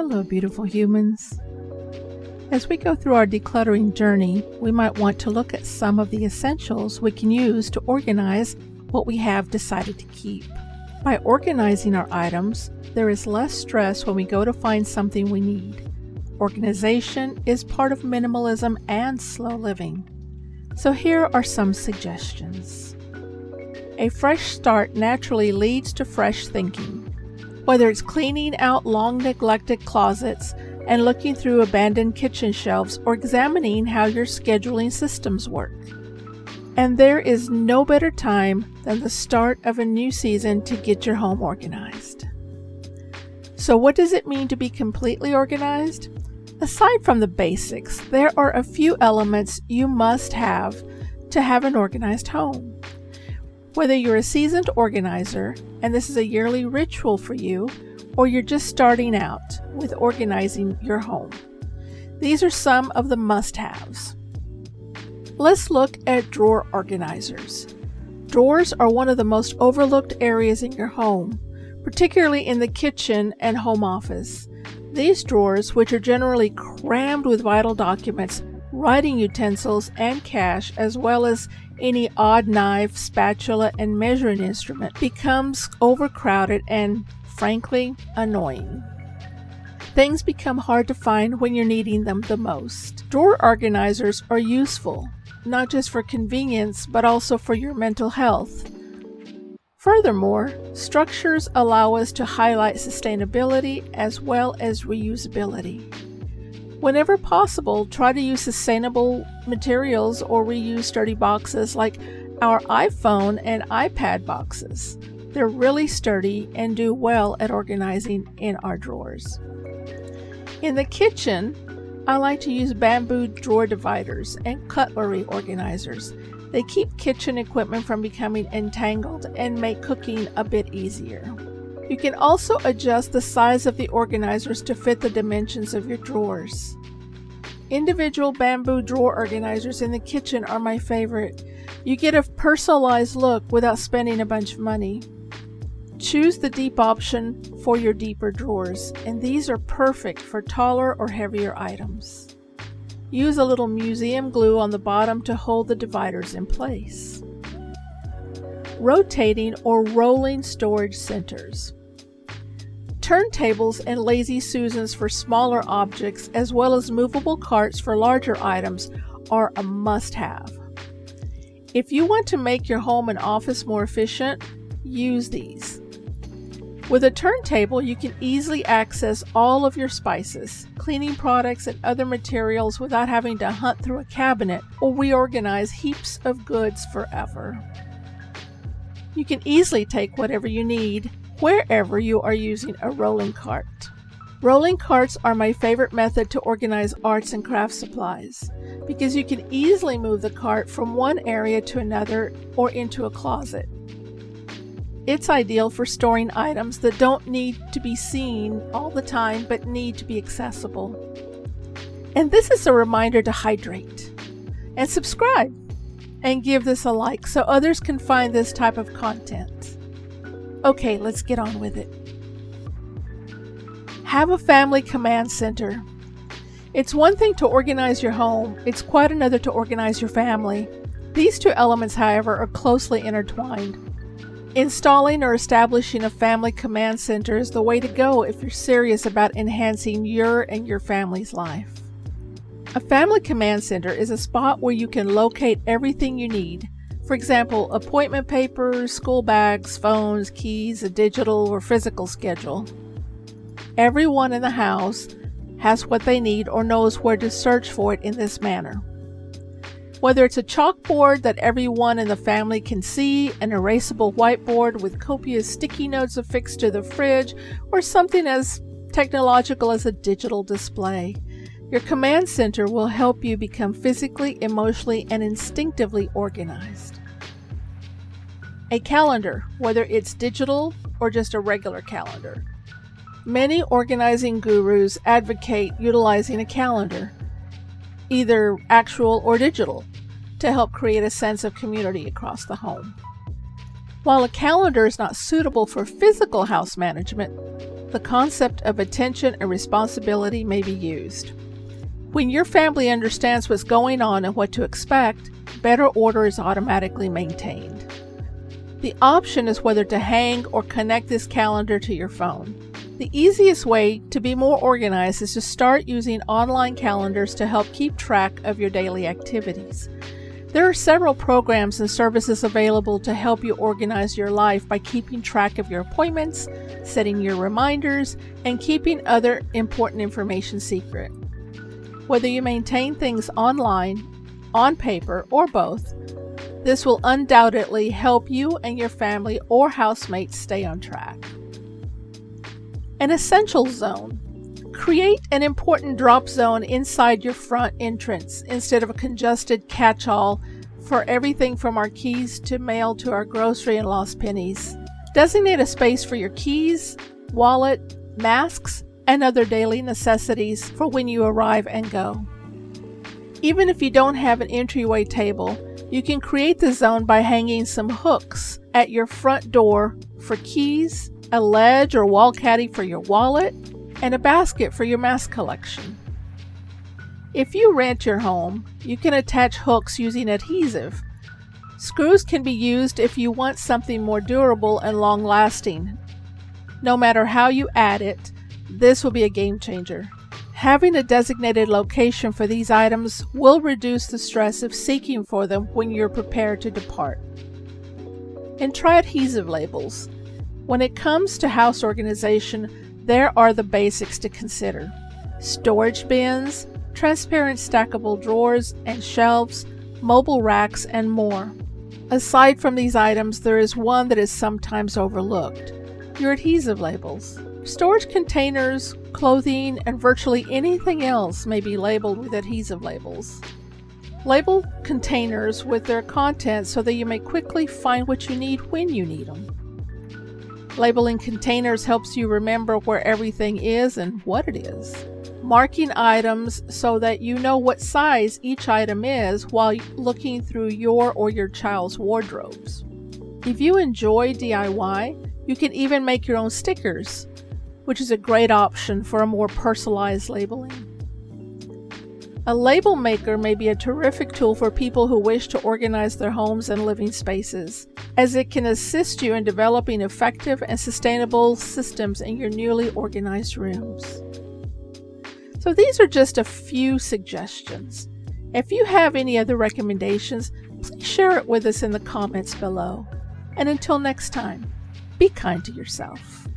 Hello, beautiful humans. As we go through our decluttering journey, we might want to look at some of the essentials we can use to organize what we have decided to keep. By organizing our items, there is less stress when we go to find something we need. Organization is part of minimalism and slow living. So here are some suggestions. A fresh start naturally leads to fresh thinking. Whether it's cleaning out long neglected closets and looking through abandoned kitchen shelves or examining how your scheduling systems work. And there is no better time than the start of a new season to get your home organized. So what does it mean to be completely organized? Aside from the basics, there are a few elements you must have to have an organized home. Whether you're a seasoned organizer, and this is a yearly ritual for you, or you're just starting out with organizing your home. These are some of the must-haves. Let's look at drawer organizers. Drawers are one of the most overlooked areas in your home, particularly in the kitchen and home office. These drawers, which are generally crammed with vital documents, writing utensils, and cash, as well as any odd knife, spatula, and measuring instrument, becomes overcrowded and, frankly, annoying. Things become hard to find when you're needing them the most. Drawer organizers are useful, not just for convenience, but also for your mental health. Furthermore, structures allow us to highlight sustainability as well as reusability. Whenever possible, try to use sustainable materials or reuse sturdy boxes like our iPhone and iPad boxes. They're really sturdy and do well at organizing in our drawers. In the kitchen, I like to use bamboo drawer dividers and cutlery organizers. They keep kitchen equipment from becoming entangled and make cooking a bit easier. You can also adjust the size of the organizers to fit the dimensions of your drawers. Individual bamboo drawer organizers in the kitchen are my favorite. You get a personalized look without spending a bunch of money. Choose the deep option for your deeper drawers, and these are perfect for taller or heavier items. Use a little museum glue on the bottom to hold the dividers in place. Rotating or rolling storage centers. Turntables and lazy Susans for smaller objects, as well as movable carts for larger items, are a must-have. If you want to make your home and office more efficient, use these. With a turntable, you can easily access all of your spices, cleaning products, and other materials without having to hunt through a cabinet or reorganize heaps of goods forever. You can easily take whatever you need wherever you are using a rolling cart. Rolling carts are my favorite method to organize arts and craft supplies because you can easily move the cart from one area to another or into a closet. It's ideal for storing items that don't need to be seen all the time but need to be accessible. And this is a reminder to hydrate and subscribe and give this a like so others can find this type of content. Okay, let's get on with it. Have a family command center. It's one thing to organize your home, it's quite another to organize your family. These two elements, however, are closely intertwined. Installing or establishing a family command center is the way to go if you're serious about enhancing your and your family's life. A family command center is a spot where you can locate everything you need. For example, appointment papers, school bags, phones, keys, a digital or physical schedule. Everyone in the house has what they need or knows where to search for it in this manner. Whether it's a chalkboard that everyone in the family can see, an erasable whiteboard with copious sticky notes affixed to the fridge, or something as technological as a digital display, your command center will help you become physically, emotionally, and instinctively organized. A calendar, whether it's digital or just a regular calendar. Many organizing gurus advocate utilizing a calendar, either actual or digital, to help create a sense of community across the home. While a calendar is not suitable for physical house management, the concept of attention and responsibility may be used. When your family understands what's going on and what to expect, better order is automatically maintained. The option is whether to hang or connect this calendar to your phone. The easiest way to be more organized is to start using online calendars to help keep track of your daily activities. There are several programs and services available to help you organize your life by keeping track of your appointments, setting your reminders, and keeping other important information secret. Whether you maintain things online, on paper, or both, this will undoubtedly help you and your family or housemates stay on track. An essential zone. Create an important drop zone inside your front entrance instead of a congested catch-all for everything from our keys to mail to our grocery and lost pennies. Designate a space for your keys, wallet, masks, and other daily necessities for when you arrive and go. Even if you don't have an entryway table, you can create the zone by hanging some hooks at your front door for keys, a ledge or wall caddy for your wallet, and a basket for your mask collection. If you rent your home, you can attach hooks using adhesive. Screws can be used if you want something more durable and long-lasting. No matter how you add it, this will be a game changer. Having a designated location for these items will reduce the stress of seeking for them when you're prepared to depart. And try adhesive labels. When it comes to house organization, there are the basics to consider: storage bins, transparent stackable drawers and shelves, mobile racks, and more. Aside from these items, there is one that is sometimes overlooked: your adhesive labels. Storage containers, clothing, and virtually anything else may be labeled with adhesive labels. Label containers with their contents so that you may quickly find what you need when you need them. Labeling containers helps you remember where everything is and what it is. Marking items so that you know what size each item is while looking through your or your child's wardrobes. If you enjoy DIY, you can even make your own stickers, which is a great option for a more personalized labeling. A label maker may be a terrific tool for people who wish to organize their homes and living spaces, as it can assist you in developing effective and sustainable systems in your newly organized rooms. So these are just a few suggestions. If you have any other recommendations, please share it with us in the comments below. And until next time, be kind to yourself.